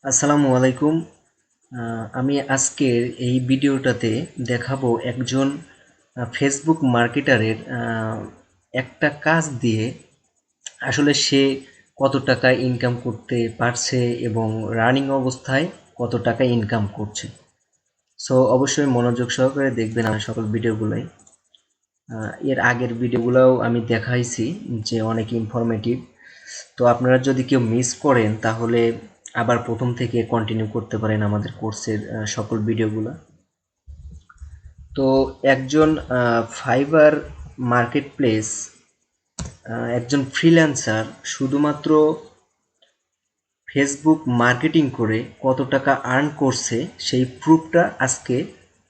আসসালামু আলাইকুম। আমি আজকের এই ভিডিওটাতে দেখাবো একজন ফেসবুক মার্কেটারের একটা কাজ দিয়ে আসলে সে কত টাকা ইনকাম করতে পারছে এবং রানিং অবস্থায় কত টাকা ইনকাম করছে। সো অবশ্যই মনোযোগ সহকারে দেখবেন আমার সকল ভিডিওগুলোই। এর আগের ভিডিওগুলোও আমি দেখাইছি যে অনেক ইনফরমেটিভ। তো আপনারা যদি কেউ মিস করেন তাহলে আবার প্রথম থেকে কন্টিনিউ করতে পারেন আমাদের কোর্সের সকল ভিডিওগুলো। তো একজন ফাইবার মার্কেট প্লেস একজন ফ্রিল্যান্সার শুধুমাত্র ফেসবুক মার্কেটিং করে কত টাকা আর্ন করছে সেই প্রুফটা আজকে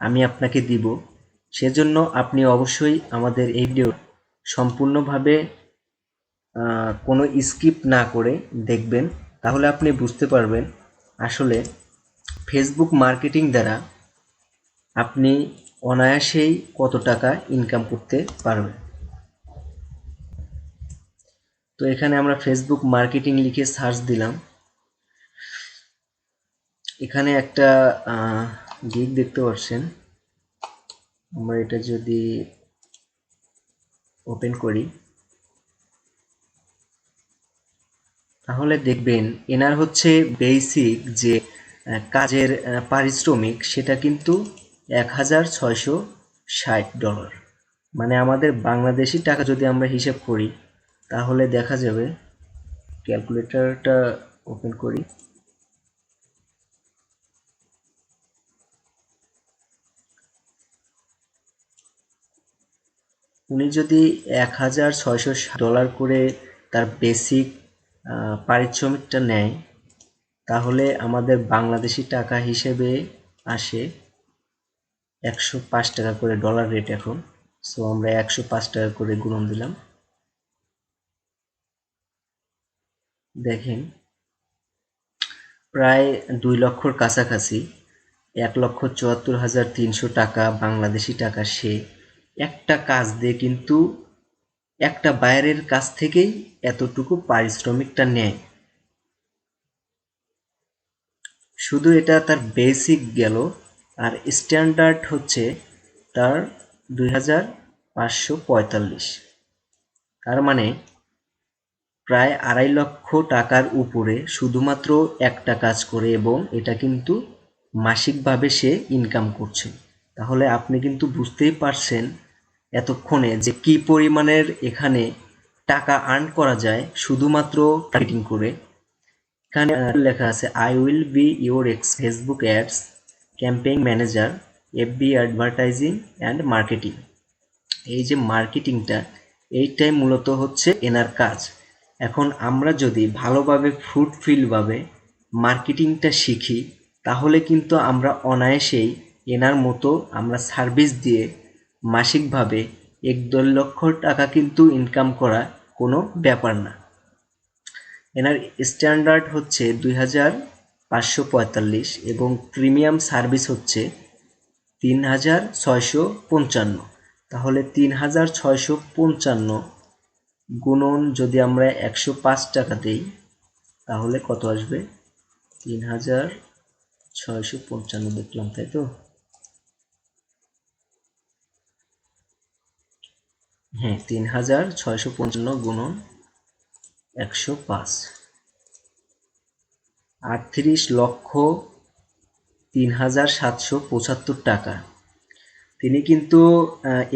আমি আপনাকে দিব। সেজন্য আপনি অবশ্যই আমাদের এই ভিডিও সম্পূর্ণভাবে কোনো স্কিপ না করে দেখবেন, তাহলে আপনি বুঝতে পারবেন আসলে ফেসবুক মার্কেটিং দ্বারা আপনি অনায়াসেই কত টাকা ইনকাম করতে পারবেন। তো এখানে আমরা ফেসবুক মার্কেটিং লিখে সার্চ দিলাম। এখানে একটা গিগ দেখতে পাচ্ছেন। আমরা এটা যদি ওপেন করি তাহলে দেখবেন এনার হচ্ছে বেসিক যে কাজের পারিশ্রমিক সেটা কিন্তু $1660। মানে আমাদের বাংলাদেশি টাকা যদি আমরা হিসাব করি তাহলে দেখা যাবে, ক্যালকুলেটরটা ওপেন করি, উনি যদি $1660 করে তার বেসিক পারিশ্রমিকটা নেয় তাহলে আমাদের বাংলাদেশি টাকা হিসেবে আসে 105 টাকা করে, ডলার রেট এখন। সো আমরা 105 টাকা করে গুণন দিলাম। দেখেন প্রায় 2 লক্ষর কাছাকাছি, 1,74,300 টাকা বাংলাদেশি টাকা সে একটা কাজ দিয়ে কিন্তু একটা বায়ারের কাছ থেকেই এতটুকু পারিশ্রমিকটা নেয়। শুধু এটা তার বেসিক গেল, আর স্ট্যান্ডার্ড হচ্ছে তার 2,545। তার মানে প্রায় 2.5 লক্ষ টাকার উপরে শুধুমাত্র একটা কাজ করে, এবং এটা কিন্তু মাসিকভাবে সে ইনকাম করছে। তাহলে আপনি কিন্তু বুঝতেই পারছেন এতক্ষণে যে কি পরিমাণের এখানে টাকা আর্ন করা যায় শুধুমাত্র মার্কেটিং করে। এখানে লেখা আছে I will be your ex Facebook ads campaign manager, FB advertising and marketing. এই যে মার্কেটিংটা, এইটাই মূলত হচ্ছে এনার কাজ। এখন আমরা যদি ভালোভাবে ফ্রুটফুলভাবে মার্কেটিংটা শিখি তাহলে কিন্তু আমরা অনায়াসেই এনার মতো আমরা সার্ভিস দিয়ে মাসিকভাবে 1-2 লক্ষ টাকা কিন্তু ইনকাম করা কোনো ব্যাপার না। এনার স্ট্যান্ডার্ড হচ্ছে 2,545 এবং প্রিমিয়াম সার্ভিস হচ্ছে 3,655। তাহলে 3,655 গুণন যদি আমরা 105 টাকা দিই তাহলে কত আসবে? 3,655 দেখলাম, তাই তো? হ্যাঁ, 3,655 গুণন 105, 38,03,775 টাকা। তিনি কিন্তু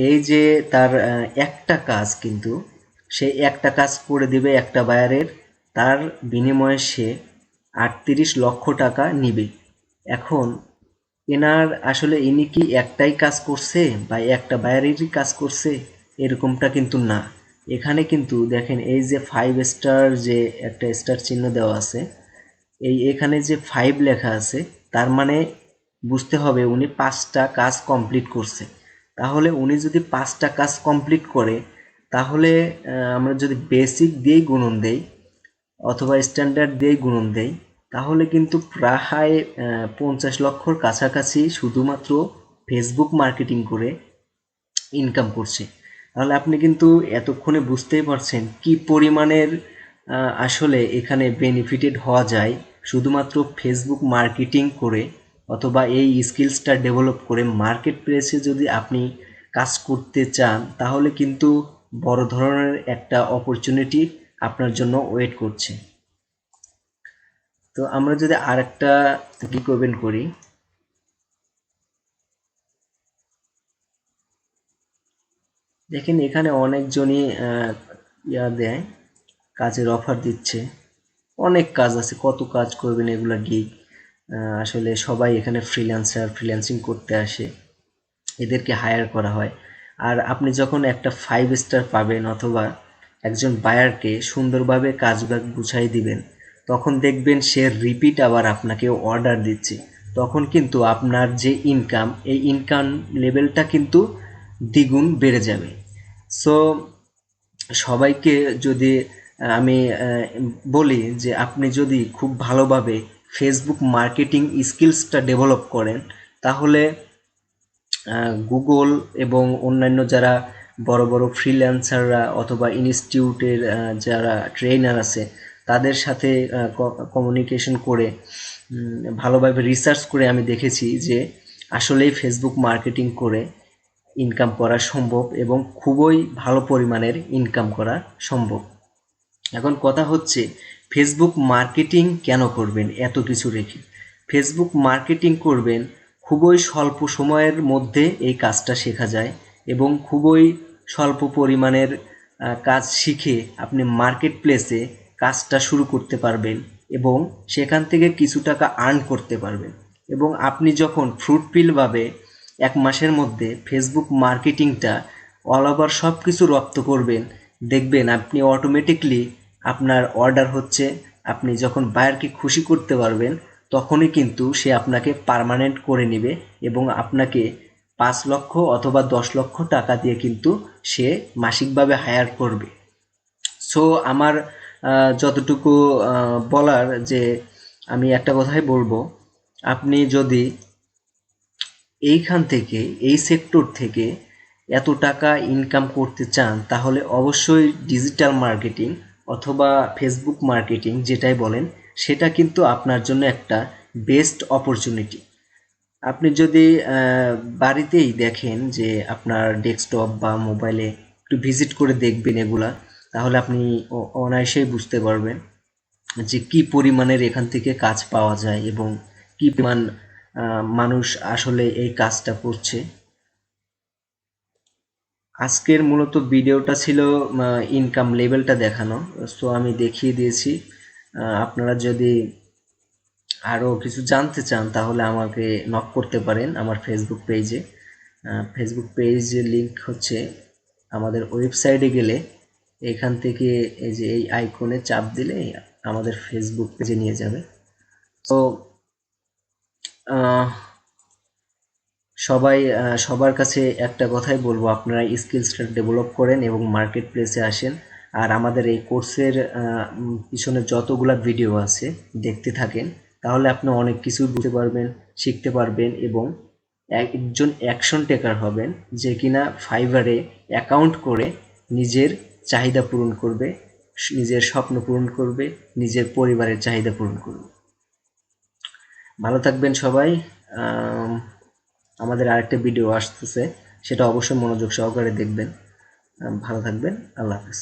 এই যে তার একটা কাজ, কিন্তু সে একটা কাজ করে দিবে একটা বায়ারের, তার বিনিময়ে সে 38 লক্ষ টাকা নিবে। এখন এনার আসলে ইনি কি একটাই কাজ করছে বা একটা বায়ারেরই কাজ করছে এরকমটা কিন্তু না। এখানে কিন্তু দেখেন এই যে 5 স্টার, যে একটা স্টার চিহ্ন দেওয়া আছে, এখানে যে 5 লেখা আছে তার মানে বুঝতে হবে উনি 5টা কাজ কমপ্লিট করছে। তাহলে উনি যদি 5টা কাজ কমপ্লিট করে তাহলে আমরা যদি বেসিক দিয়েই গুণন দেই অথবা স্ট্যান্ডার্ড দিয়েই গুণন দেই তাহলে কিন্তু প্রায় 50 লক্ষর কাছাকাছি শুধুমাত্র ফেসবুক মার্কেটিং করে ইনকাম করছে। তাহলে আপনি কিন্তু এতক্ষণে বুঝতেই পারছেন কি পরিমাণের আসলে এখানে বেনিফিটেড হওয়া যায় শুধুমাত্র ফেসবুক মার্কেটিং করে অথবা এই স্কিলসটা ডেভেলপ করে মার্কেট প্লেসে যদি আপনি কাজ করতে চান, তাহলে কিন্তু বড় ধরনের একটা অপরচুনিটি আপনার জন্য ওয়েট করছে। তো আমরা যদি আরেকটা ক্লিক ওপেন করি, দেখেন এখানে অনেকজনই দেয়, কাজের অফার দিচ্ছে। অনেক কাজ আছে, কত কাজ করবেন এগুলা গিগ। আসলে সবাই এখানে ফ্রিল্যান্সিং করতে আসে, এদেরকে হায়ার করা হয়। আর আপনি যখন একটা 5 স্টার পাবেন অথবা একজন বায়ারকে সুন্দরভাবে কাজগুলো গুছাই দিবেন, তখন দেখবেন সে রিপিট আবার আপনাকে অর্ডার দিচ্ছে। তখন কিন্তু আপনার যে ইনকাম, এই ইনকাম লেভেলটা কিন্তু দ্বিগুণ বেড়ে যাবে। সো সবাইকে যদি আমি বলি যে আপনি যদি খুব ভালোভাবে ফেসবুক মার্কেটিং স্কিলসটা ডেভেলপ করেন, তাহলে গুগল এবং অন্যান্য যারা বড় বড় ফ্রিল্যান্সাররা অথবা ইনস্টিটিউটের যারা ট্রেনার আছে, তাদের সাথে কমিউনিকেশন করে ভালোভাবে রিসার্চ করে আমি দেখেছি যে আসলেই ফেসবুক মার্কেটিং করে ইনকাম করা সম্ভব এবং খুবই ভালো পরিমাণের ইনকাম করা সম্ভব। এখন কথা হচ্ছে, ফেসবুক মার্কেটিং কেন করবেন এত কিছু রেখে? ফেসবুক মার্কেটিং করবেন, খুবই স্বল্প সময়ের মধ্যে এই কাজটা শেখা যায় এবং খুবই স্বল্প পরিমাণের কাজ শিখে আপনি মার্কেট প্লেসে কাজটা শুরু করতে পারবেন এবং সেখান থেকে কিছু টাকা আর্ন করতে পারবেন। এবং আপনি যখন ফ্রুটফুলভাবে 1 মাসের মধ্যে ফেসবুক মার্কেটিংটা অল ওভার সব কিছু রপ্ত করবেন, দেখবেন আপনি অটোমেটিকলি আপনার অর্ডার হচ্ছে। আপনি যখন বায়ারকে খুশি করতে পারবেন, তখনই কিন্তু সে আপনাকে পার্মানেন্ট করে নেবে এবং আপনাকে 5 লক্ষ অথবা 10 লক্ষ টাকা দিয়ে কিন্তু সে মাসিকভাবে হায়ার করবে। সো আমার যতটুকু বলার, যে আমি একটা কথাই বলবো, আপনি যদি এইখান থেকে, এই সেক্টর থেকে এত টাকা ইনকাম করতে চান, তাহলে অবশ্যই ডিজিটাল মার্কেটিং অথবা ফেসবুক মার্কেটিং যেটাই বলেন, সেটা কিন্তু আপনার জন্য একটা বেস্ট অপরচুনিটি। আপনি যদি বাড়িতেই দেখেন যে আপনার ডেস্কটপ বা মোবাইলে একটু ভিজিট করে দেখবেন এগুলা, তাহলে আপনি অনায়াসেই বুঝতে পারবেন যে কি পরিমাণের এখান থেকে কাজ পাওয়া যায় এবং কি পরিমাণ মানুষ আসলে এই কাজটা করছে। আজকের মূলত ভিডিওটা ছিল ইনকাম লেভেলটা দেখানো, সো আমি দেখিয়ে দিয়েছি। আপনারা যদি আরও কিছু জানতে চান, তাহলে আমাকে নক করতে পারেন আমার ফেসবুক পেজে। ফেসবুক পেজের লিঙ্ক হচ্ছে, আমাদের ওয়েবসাইটে গেলে এখান থেকে এই যে এই আইকনে চাপ দিলে আমাদের ফেসবুক পেজে নিয়ে যাবে। তো সবার কাছে একটা কথাই বলবো, আপনারা স্কিলসটা ডেভেলপ করেন এবং মার্কেট প্লেসে আসেন। আর আমাদের এই কোর্সের পিছনে যতগুলা ভিডিও আছে দেখতে থাকেন, তাহলে আপনি অনেক কিছু বুঝতে পারবেন, শিখতে পারবেন এবং একজন অ্যাকশন টেকার হবেন, যে কিনা ফাইবারে অ্যাকাউন্ট করে নিজের চাহিদা পূরণ করবে, নিজের স্বপ্ন পূরণ করবে, নিজের পরিবারের চাহিদা পূরণ করবে। ভালো থাকবেন সবাই। আমাদের আরেকটা ভিডিও আসতেছে, সেটা অবশ্যই মনোযোগ সহকারে দেখবেন। ভালো থাকবেন। আল্লাহ হাফেজ।